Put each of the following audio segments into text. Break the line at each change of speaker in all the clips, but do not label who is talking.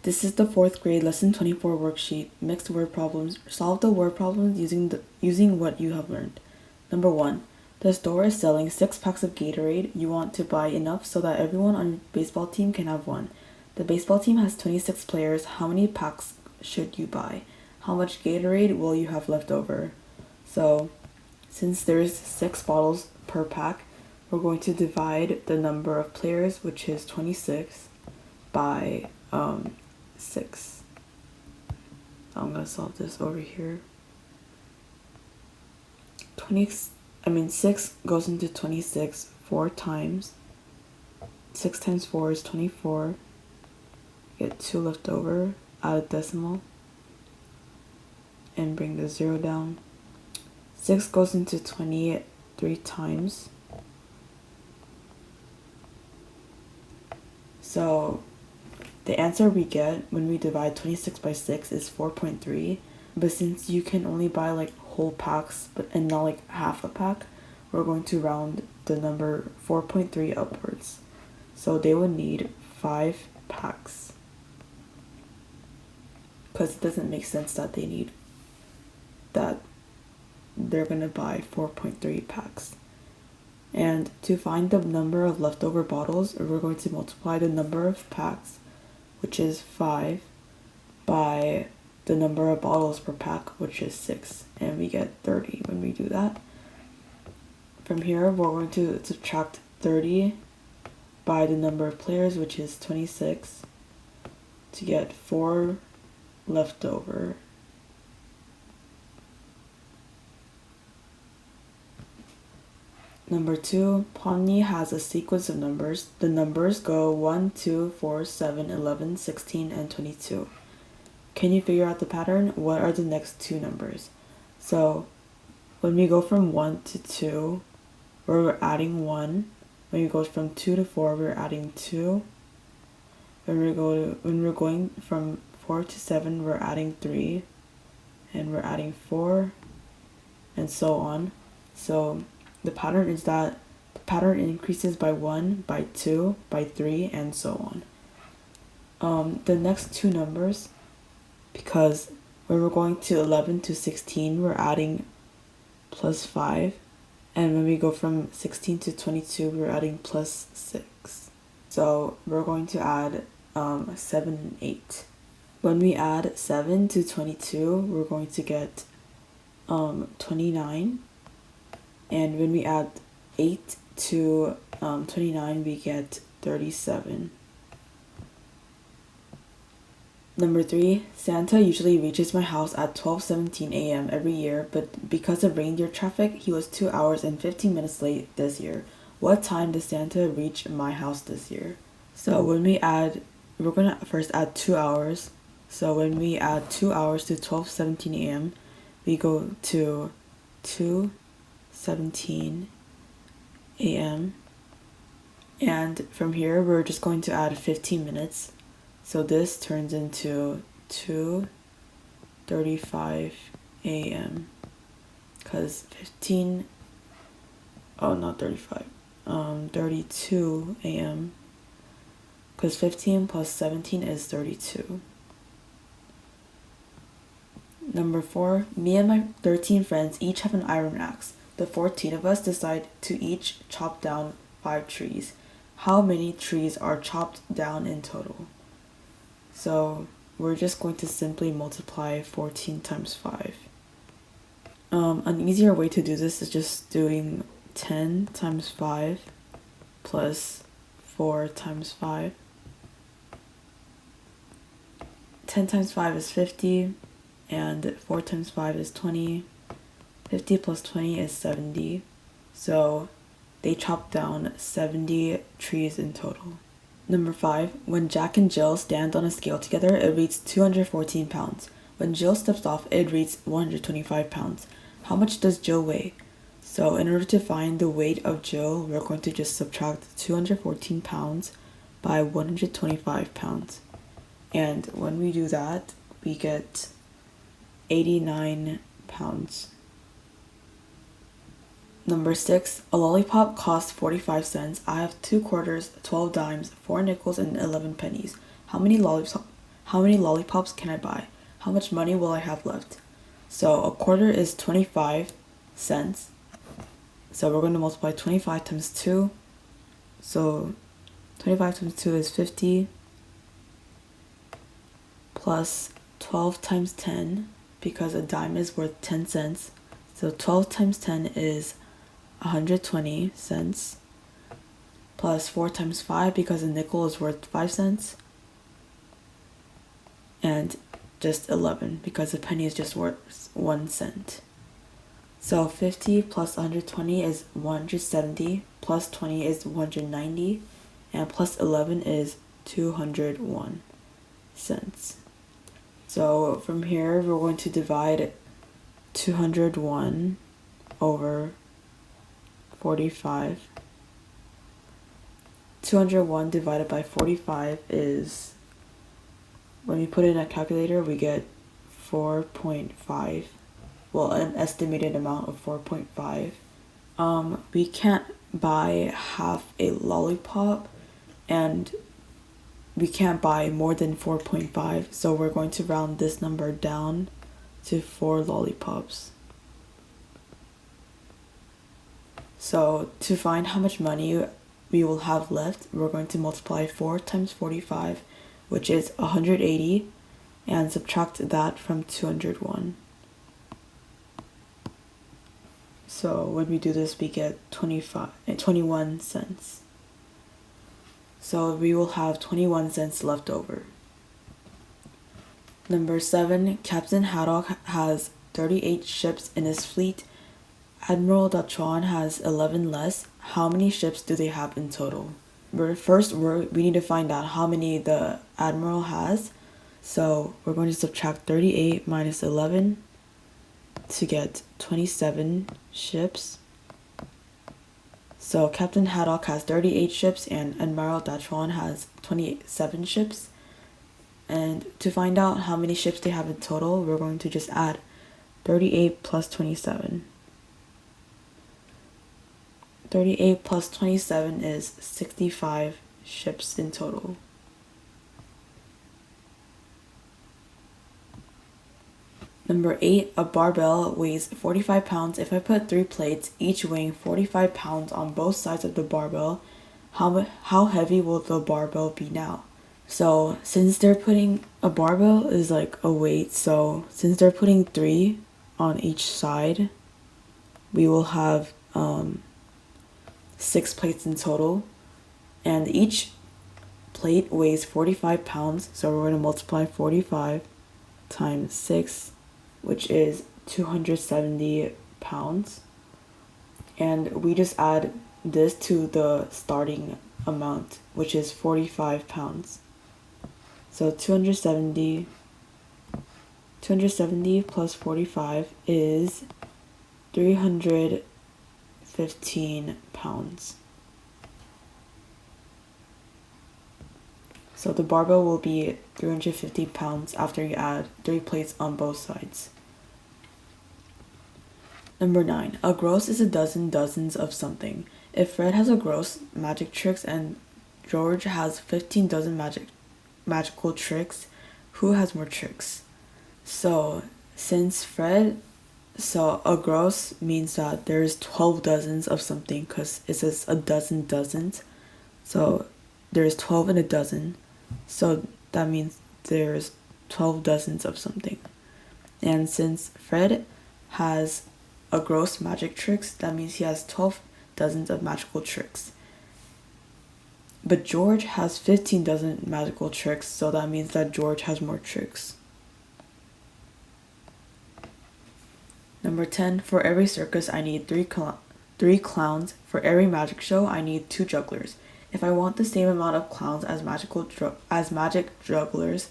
This is the 4th grade lesson 24 worksheet, mixed word problems. Solve the word problems using what you have learned. Number 1. The store is selling 6 packs of Gatorade. You want to buy enough so that everyone on your baseball team can have one. The baseball team has 26 players. How many packs should you buy? How much Gatorade will you have left over? So, since there's 6 bottles per pack, we're going to divide the number of players, which is 26, by 6. I'm gonna solve this over here. 6 goes into 26 4 times. 6 times 4 is 24. Get 2 left over, add a decimal, and bring the 0 down. 6 goes into 23 times. So the answer we get when we divide 26 by 6 is 4.3. But since you can only buy like whole packs and not like half a pack, we're going to round the number 4.3 upwards. So they would need 5 packs. Because it doesn't make sense that they're gonna buy 4.3 packs. And to find the number of leftover bottles, we're going to multiply the number of packs, which is 5, by the number of bottles per pack, which is 6, and we get 30 when we do that. From here, we're going to subtract 30 by the number of players, which is 26, to get 4 left over. Number 2, Pomni has a sequence of numbers. The numbers go 1, 2, 4, 7, 11, 16, and 22. Can you figure out the pattern? What are the next 2 numbers? So when we go from 1 to 2, we're adding 1. When we go from 2 to 4, we're adding 2. When we're going from 4 to 7, we're adding 3. And we're adding 4, and so on. So the pattern is that the pattern increases by 1, by 2, by 3, and so on. The next 2 numbers, because when we're going to 11 to 16, we're adding plus 5. And when we go from 16 to 22, we're adding plus 6. So we're going to add 7 and 8. When we add 7 to 22, we're going to get 29. And when we add 8 to 29, we get 37. Number 3, Santa usually reaches my house at 12:17 a.m. every year, but because of reindeer traffic, he was 2 hours and 15 minutes late this year. What time does Santa reach my house this year? So when we add, we're going to first add 2 hours. So when we add 2 hours to 12:17 a.m., we go to 2:17 a.m. And from here, we're just going to add 15 minutes. So this turns into 2:35 a.m. because 32 a.m. because 15 plus 17 is 32. Number 4, me and my 13 friends each have an iron axe. The 14 of us decide to each chop down 5 trees. How many trees are chopped down in total? So we're just going to simply multiply 14 times 5. An easier way to do this is just doing 10 times 5 plus 4 times 5. 10 times 5 is 50, and 4 times 5 is 20. 50 plus 20 is 70. So they chopped down 70 trees in total. Number 5, when Jack and Jill stand on a scale together, it reads 214 pounds. When Jill steps off, it reads 125 pounds. How much does Jill weigh? So in order to find the weight of Jill, we're going to just subtract 214 pounds by 125 pounds. And when we do that, we get 89 pounds. Number 6, a lollipop costs 45 cents. I have 2 quarters, 12 dimes, 4 nickels, and 11 pennies. How many How many lollipops can I buy? How much money will I have left? So a quarter is 25 cents. So we're going to multiply 25 times 2. So 25 times 2 is 50, plus 12 times 10, because a dime is worth 10 cents. So 12 times 10 is 120 cents, plus 4 times 5, because a nickel is worth 5 cents, and just 11, because a penny is just worth 1 cent. So 50 plus 120 is 170, plus 20 is 190, and plus 11 is 201 cents. So from here, we're going to divide 201 over 45. 201 divided by 45 is, when we put it in a calculator, we get 4.5. Well, an estimated amount of 4.5. We can't buy half a lollipop, and we can't buy more than 4.5, so we're going to round this number down to 4 lollipops. So to find how much money we will have left, we're going to multiply 4 times 45, which is 180, and subtract that from 201. So when we do this, we get 21 cents. So we will have 21 cents left over. Number 7, Captain Haddock has 38 ships in his fleet. Admiral Datron has 11 less. How many ships do they have in total? First, we need to find out how many the Admiral has. So we're going to subtract 38 minus 11 to get 27 ships. So Captain Haddock has 38 ships and Admiral Datron has 27 ships. And to find out how many ships they have in total, we're going to just add 38 plus 27. 38 plus 27 is 65 ships in total. Number 8, a barbell weighs 45 pounds. If I put 3 plates, each weighing 45 pounds on both sides of the barbell, how heavy will the barbell be now? So since they're putting, a barbell is like a weight, so since they're putting 3 on each side, we will have 6 plates in total, and each plate weighs 45 pounds, so we're going to multiply 45 times 6, which is 270 pounds, and we just add this to the starting amount, which is 45 pounds. So 270 plus 45 is 315 pounds. So the barbell will be 350 pounds after you add 3 plates on both sides. Number 9. A gross is a dozen dozens of something. If Fred has a gross magic tricks and George has 15 dozen magical tricks, who has more tricks? So since a gross means that there's 12 dozens of something, because it says a dozen dozens. So there's 12 in a dozen. So that means there's 12 dozens of something. And since Fred has a gross magic tricks, that means he has 12 dozens of magical tricks. But George has 15 dozen magical tricks, so that means that George has more tricks. Number 10, for every circus I need 3 clowns. For every magic show I need 2 jugglers. If I want the same amount of clowns as magic jugglers,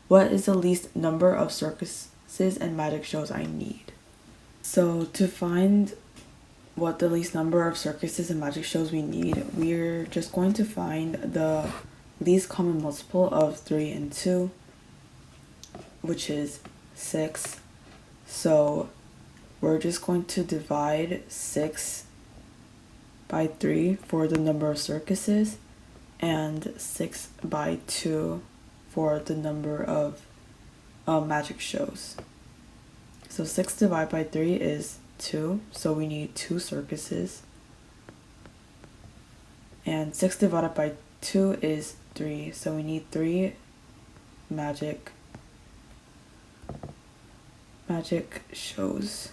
what is the least number of circuses and magic shows I need? So to find what the least number of circuses and magic shows we need, we're just going to find the least common multiple of 3 and 2, which is 6. So we're just going to divide 6 by 3 for the number of circuses and 6 by 2 for the number of magic shows. So 6 divided by 3 is 2, so we need 2 circuses. And 6 divided by 2 is 3, so we need 3 magic shows.